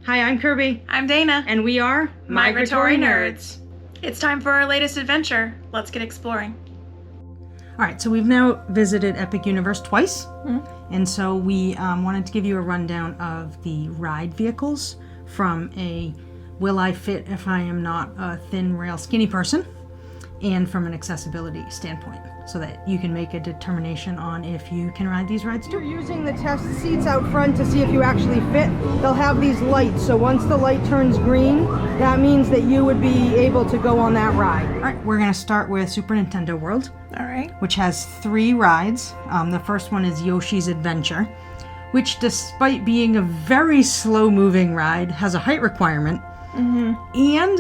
Hi, I'm Kirby. I'm Dana. And we are Migratory Nerds. It's time for our latest adventure. Let's get exploring. All right, so we've now visited Epic Universe twice. And so we wanted to give you a rundown of the ride vehicles from a will I fit if I am not a thin rail skinny person, and from an accessibility standpoint, so that you can make a determination on if you can ride these rides too. You're using the test seats out front to see if you actually fit. They'll have these lights, so once the light turns green, that means that you would be able to go on that ride. All right, we're going to start with Super Nintendo World. All right. Which has 3 rides. The first one is Yoshi's Adventure, which, despite being a very slow-moving ride, has a height requirement and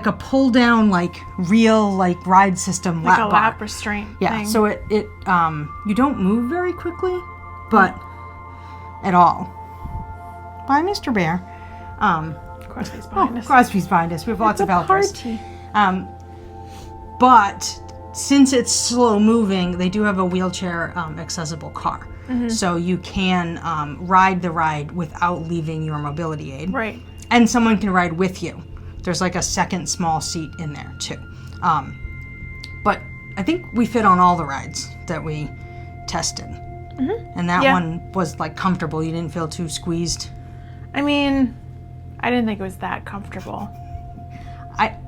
a pull-down, real ride system Like lap a bar. lap restraint thing. So it you don't move very quickly, but at all. Bye, Mr. Bear. Crosby's behind us. Crosby's behind us. We have lots of helpers. Party. But since it's slow moving, they do have a wheelchair accessible car. So you can ride the ride without leaving your mobility aid. Right. And someone can ride with you. There's a second small seat in there too. But I think we fit on all the rides that we tested. And that one was comfortable. You didn't feel too squeezed. I mean, I didn't think it was that comfortable.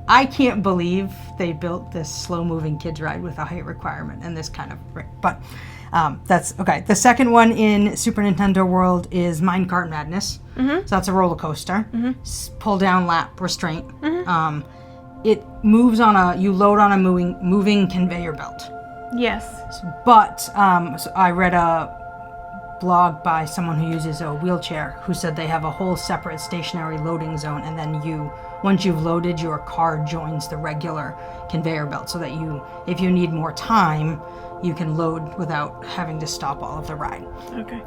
I can't believe they built this slow-moving kids ride with a height requirement and this kind of... But that's... Okay, the second one in Super Nintendo World is Minecart Madness. So that's a roller coaster. Pull-down lap restraint. It moves on a... You load on a moving conveyor belt. Yes. But so I read a blog by someone who uses a wheelchair who said they have a whole separate stationary loading zone, and then once you've loaded, your car joins the regular conveyor belt, so that if you need more time, you can load without having to stop all of the ride. Okay.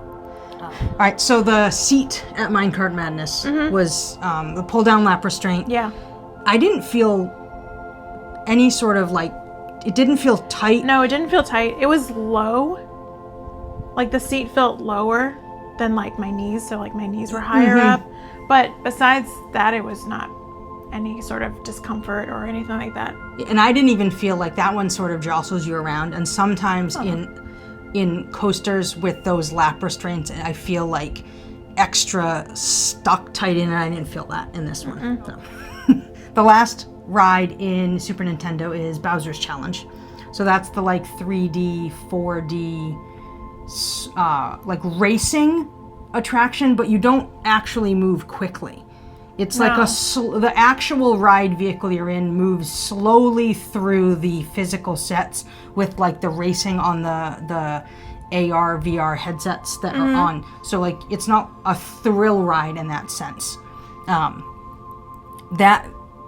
All right, so the seat at Minecart Madness was the pull-down lap restraint. Yeah. I didn't feel any sort of it didn't feel tight. No, it didn't feel tight. It was low. The seat felt lower than my knees, so my knees were higher up. But besides that, it was not any sort of discomfort or anything like that. And I didn't even feel that one sort of jostles you around. And sometimes in coasters with those lap restraints, I feel extra stuck tight in, and I didn't feel that in this one. So. The last ride in Super Nintendo is Bowser's Challenge. So that's the 3D, 4D, racing attraction, but you don't actually move quickly. It's the actual ride vehicle you're in moves slowly through the physical sets with the racing on the AR, VR headsets that are on. So it's not a thrill ride in that sense.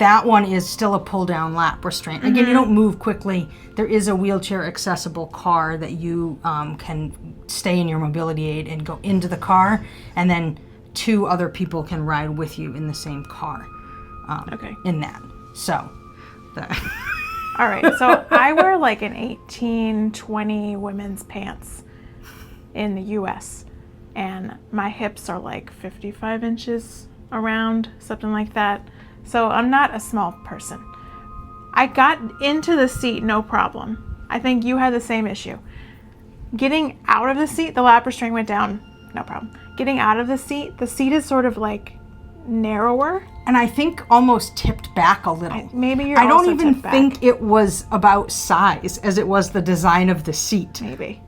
That one is still a pull-down lap restraint. Again, you don't move quickly. There is a wheelchair-accessible car that you can stay in your mobility aid and go into the car, and then 2 other people can ride with you in the same car. In that. So. All right, so I wear an 18, 20 women's pants in the U.S., and my hips are 55 inches around, something like that. So I'm not a small person. I got into the seat, no problem. I think you had the same issue. Getting out of the seat, the lap restraint went down, no problem. Getting out of the seat is sort of narrower. And I think almost tipped back a little. Maybe you're I don't also even tipped back. think it was about size as it was the design of the seat. Maybe.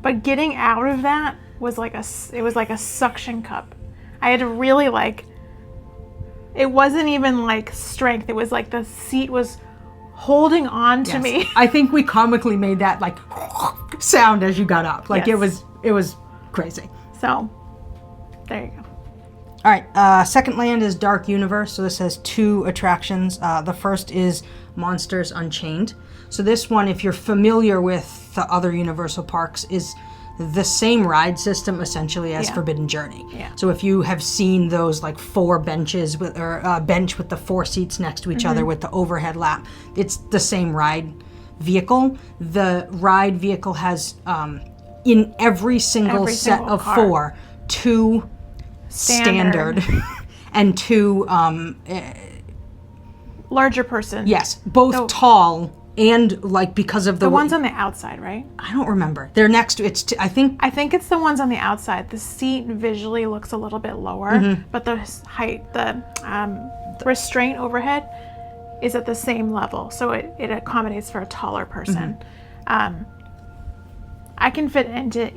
But getting out of that was it was like a suction cup. I had to really it wasn't even strength. It was the seat was holding on to me. I think we comically made that sound as you got up. Yes. It was crazy. So, there you go. All right, second land is Dark Universe. So this has 2 attractions. The first is Monsters Unchained. So this one, if you're familiar with the other Universal parks, is the same ride system essentially as Forbidden Journey. Yeah. So if you have seen those 4 benches or a bench with the 4 seats next to each other with the overhead lap, it's the same ride vehicle. The ride vehicle has in every single set of car. 4 2 standard. And 2, larger person. yes, both tall and like because of The ones on the outside, right? I don't remember. They're next to I think it's the ones on the outside. The seat visually looks a little bit lower, but the height, the restraint overhead is at the same level, so it accommodates for a taller person. I can fit into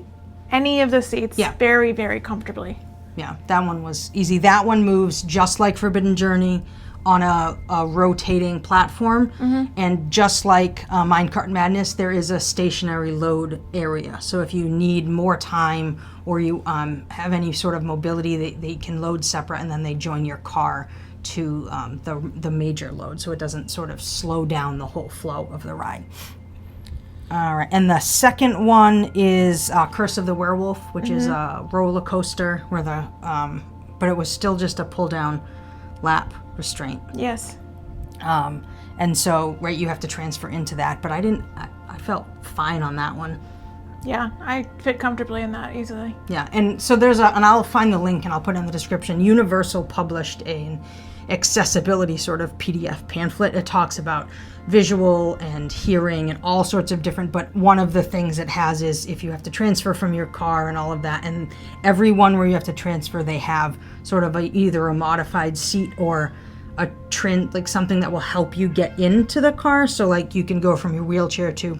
any of the seats very, very comfortably. Yeah, that one was easy. That one moves just like Forbidden Journey on a rotating platform, and just like Minecart Madness, there is a stationary load area. So if you need more time or you have any sort of mobility, they can load separate, and then they join your car to the major load, so it doesn't sort of slow down the whole flow of the ride. All right, and the second one is Curse of the Werewolf, which is a roller coaster where but it was still just a pull down lap restraint. Yes. And so, right, you have to transfer into that, but I felt fine on that one. Yeah, I fit comfortably in that easily. Yeah, and so and I'll find the link and I'll put it in the description. Universal published an accessibility sort of PDF pamphlet. It talks about visual and hearing and all sorts of different, but one of the things it has is if you have to transfer from your car and all of that, and every one where you have to transfer, they have sort of either a modified seat or a like something that will help you get into the car. So like you can go from your wheelchair to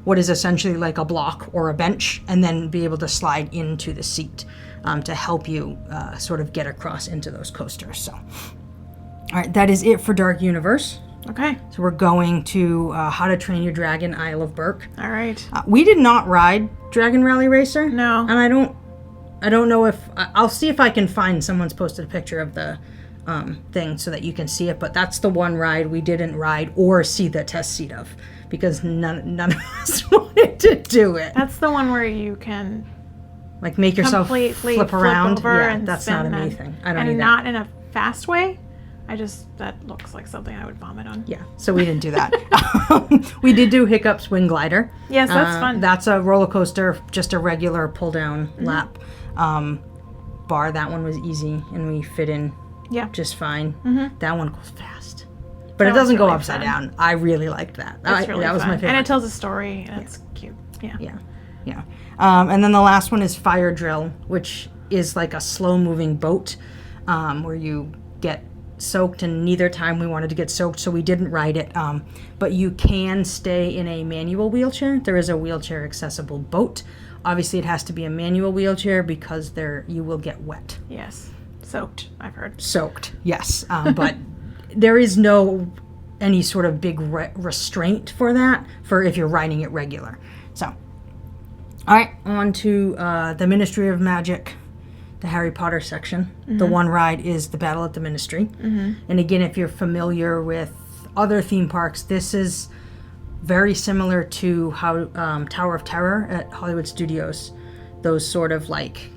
what is essentially like a block or a bench, and then be able to slide into the seat to help you sort of get across into those coasters. So, all right, that is it for Dark Universe. Okay. So we're going to How to Train Your Dragon, Isle of Berk. All right. We did not ride Dragon Rally Racer. No. And I don't know if I'll see if I can find someone's posted a picture of the thing so that you can see it. But that's the one ride we didn't ride or see the test seat of, because none of us wanted to do it. That's the one where you can like make yourself completely flip around. over Yeah, and that's spin not a me that. thing. I don't and need not that. in a fast way. That looks like something I would vomit on. Yeah, so we didn't do that. We did do Hiccup's Wing Glider. Yes, that's fun. That's a roller coaster, just a regular pull down lap bar. That one was easy, and we fit in just fine. That one goes fast, but it doesn't go really upside fun. down. I really liked that. It's really that was fun. my favorite. And it tells a story, and it's cute. Yeah. Yeah. And then the last one is Fire Drill, which is like a slow moving boat where you get soaked, and neither time we wanted to get soaked, so we didn't ride it. But you can stay in a manual wheelchair. There is a wheelchair accessible boat. Obviously, it has to be a manual wheelchair because you will get wet. Yes. Soaked, I've heard. Soaked, yes. But there is no any sort of big restraint for that for if you're riding it regular. So, all right, on to the Ministry of Magic, the Harry Potter section. The one ride is the Battle at the Ministry. And again, if you're familiar with other theme parks, this is very similar to how Tower of Terror at Hollywood Studios. Those sort of like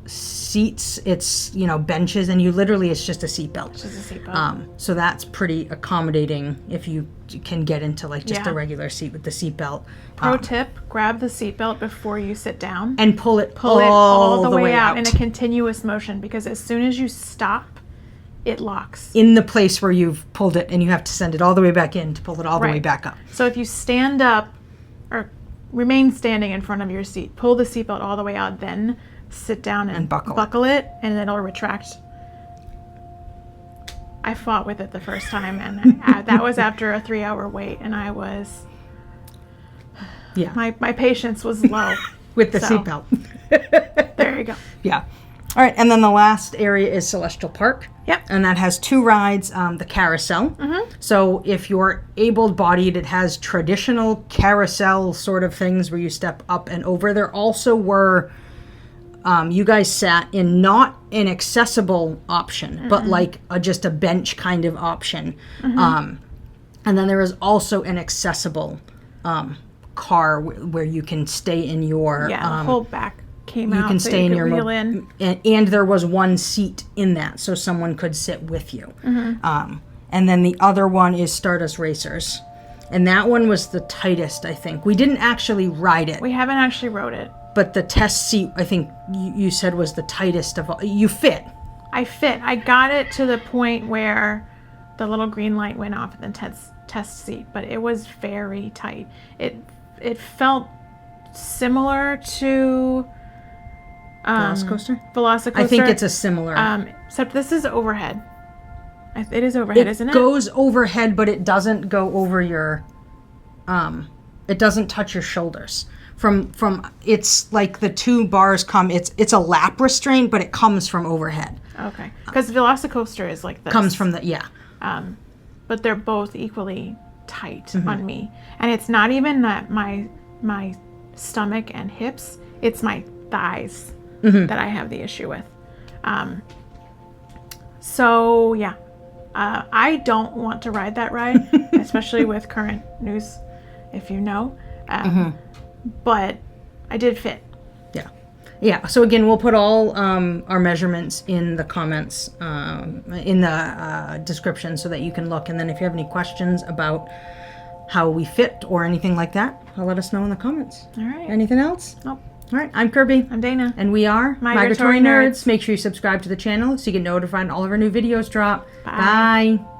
seats, it's benches, and it's just a seatbelt. Just a seatbelt. So that's pretty accommodating if you can get into like just a regular seat with the seatbelt. Pro tip: grab the seatbelt before you sit down and pull it all the way out in a continuous motion, because as soon as you stop, it locks in the place where you've pulled it, and you have to send it all the way back in to pull it all the way back up. So if you stand up or remain standing in front of your seat, pull the seatbelt all the way out, then sit down and buckle it, and then it'll retract. I fought with it the first time, and that was after a 3-hour wait, and I was my patience was low with the seatbelt. There you go. Yeah. All right, and then the last area is Celestial Park. Yep. And that has 2 rides, the carousel. So if you're able-bodied, it has traditional carousel sort of things where you step up and over. There also were, you guys sat in not an accessible option, but like just a bench kind of option. And then there is also an accessible car where you can stay in your... the whole back came out. You can stay in your reel in. And there was one seat in that, so someone could sit with you. And then the other one is Stardust Racers, and that one was the tightest, I think. We didn't actually ride it. We haven't actually rode it. but the test seat, I think you said, was the tightest of all. You fit. I fit. I got it to the point where the little green light went off in the test seat, but it was very tight. It felt similar to Velocicoaster? Velocicoaster. I think it's a similar. Except this is overhead. It is overhead, isn't it? It goes overhead, but it doesn't go over your. It doesn't touch your shoulders. From it's like the two bars come. It's a lap restraint, but it comes from overhead. Okay, because Velocicoaster is like this. Comes from the But they're both equally tight on me, and it's not even that my stomach and hips. It's my thighs that I have the issue with. So yeah, I don't want to ride that ride, especially with current news, if you know. But I did fit. Yeah. So again, we'll put all our measurements in the comments, in the description, so that you can look. And then if you have any questions about how we fit or anything like that, let us know in the comments. All right. Anything else? Nope. All right. I'm Kirby. I'm Dana. And we are Migratory Nerds. Make sure you subscribe to the channel so you get notified when all of our new videos drop. Bye. Bye.